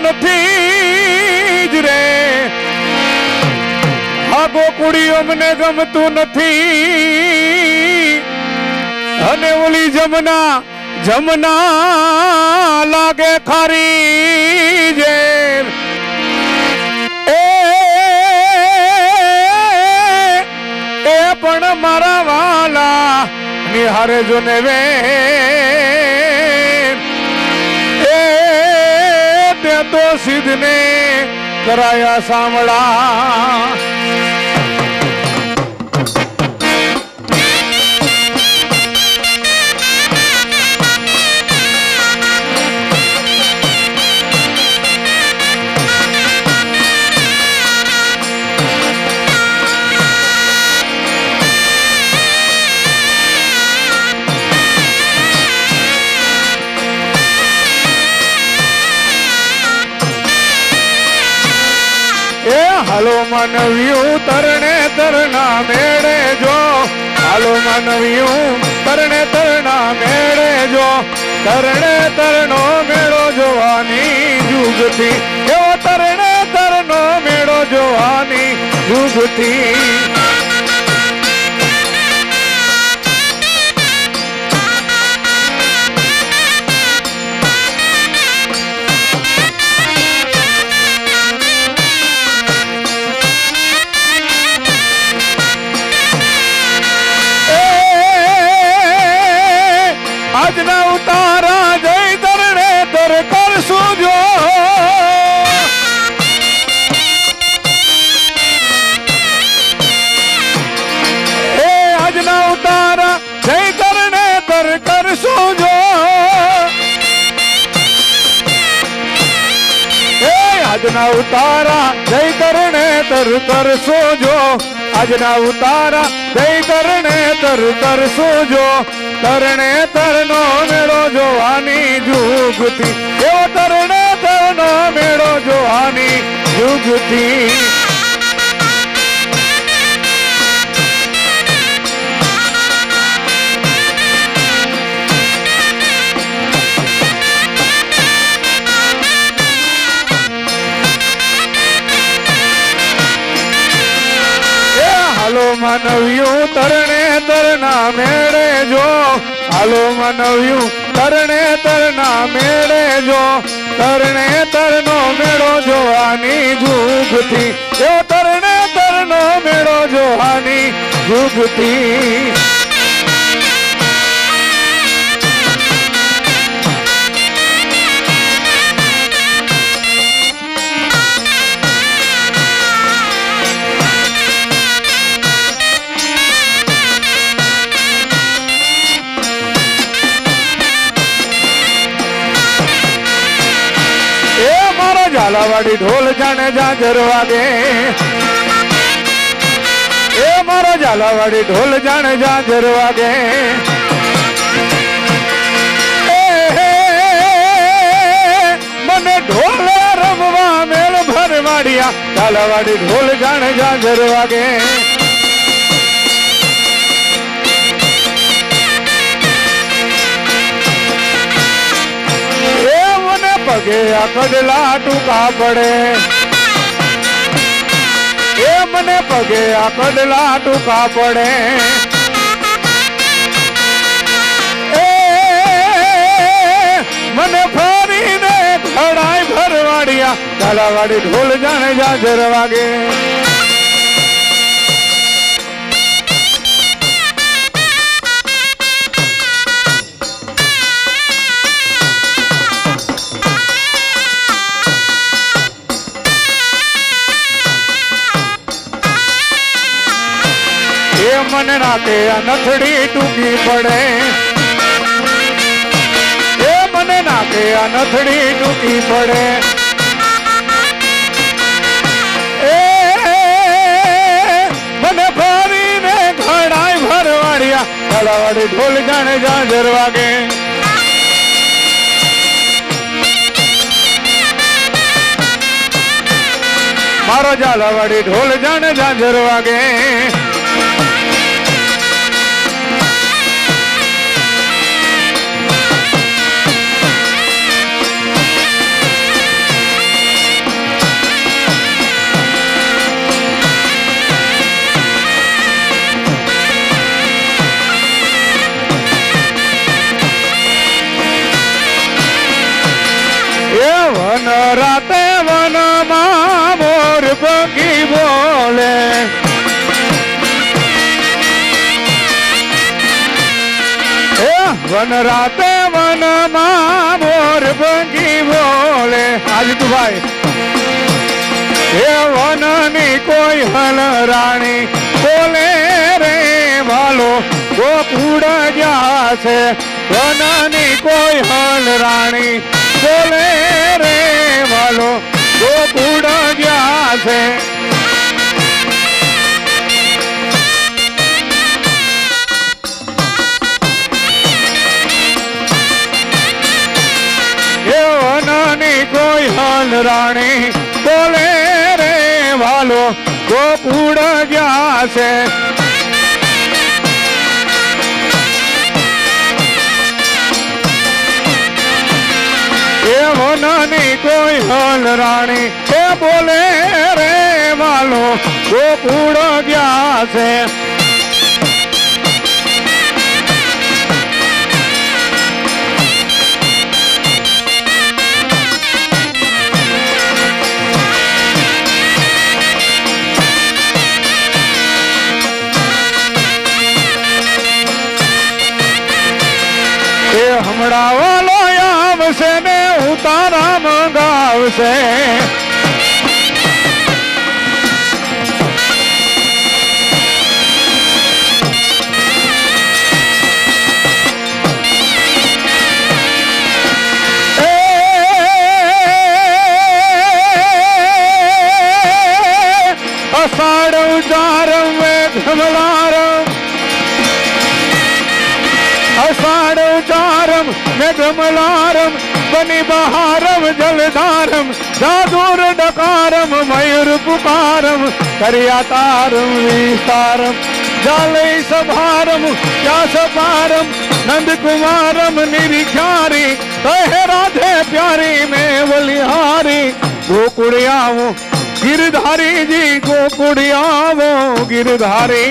નથી જ રે આ ગોકુળી અમને ગમતું નથી અને ઓલી જમના જમના લાગે ખારી જે એ પણ મારા વાલા નિહારે જો ને વે તે તો સિદ્ધને કરાયા સાંભળા હાલો માનવ્યું તરણે તરના મેળે જો હાલો માનવ્યું તરણે તરના મેળે જો તરણે તરનો મેળો જોવાની જુગથી એવો તરણે તરનો મેળો જોવાની જુગથી આજના ઉતારા જય તરણે તર કરશું જો એ આજના ઉતારા જય તરણે તર કરશું જો એ આજના ઉતારા જય તરણે તર કરશું જો આજના ઉતારા જય તરણે તર કરશું જો તરણે તરનો મેળો જોવાની જુગથી એવો તરણે તરનો મેળો જોવાની જુગથી હાલો માનવ્યું તરણે તરના મેળે જો હાલો માનવ્યું તરણે તરના મેળે જો તરણે તરનો મેળો જોવાની જુગથી એવો તરણે તરનો મેળો જોવાની જુગથી ઝાલાવાડી ઢોલ જાણે ઝાંઝર વાગે એ મારો ઝાલાવાડી ઢોલ જાણે ઝાંઝર વાગે મને ઢોલ રમવા મેળ ભરવાડિયા ઝાલાવાડી ઢોલ જાણે ઝાંઝર વાગે પગે આ કડલા ટૂંકા પડે એ મને પગે આ કડલા ટૂંકા પડે એ મને ફરીને ઘડાય ભરવાડિયા ઝાલાવાડી ઢોલ જાણે ઝાંઝર વાગે મને નાકે આ નથડી ટૂંકી પડે એ મને નાકે આ નથડી ટૂંકી પડે એ મને ફરીને ઘડાય ભરવાડિયા ઝાલાવાડી ઢોલ જાણે ઝાંઝર વાગે મારો ઝાલાવાડી ઢોલ જાણે ઝાંઝર વાગે રાતે વનમાં મોર પંખી બોલે વન રાતે વનમાં મોર પંખી બોલે આદિત્યભાઈ એ વનની કોઈ હલ રાણી બોલે રે વાલો ગોકુળ જાશે વનની કોઈ હલ રાણી બોલે રે વાલો ગોકુળ જાશે વનની કોઈ હલ રાણી બોલે રે વાલો ગોકુળ જાશે એ વનની કોઈ હલ રાણી એ બોલે રે વાલો ગોકુળ જાશે હમણાં વાલો આવશે ને ઉતારા મંગાવશે અષાઢ ઉજારમ મેઘમલારમ અષાઢ ઉજારમ મેઘમલારમ બની બહારમ જલધારમ જાદુર ડકારમ મયુર પુકારમ કર્યાતારમ વિસ્તારમ જાલય સભારમ વ્યાસપારમ નંદકુમારમ નિરીક્ષારી કહે રાધે પ્યારી મેં બલિહારી ગોકુળિયાવો गिरधारी जी गोकुड़ियावो गिरधारी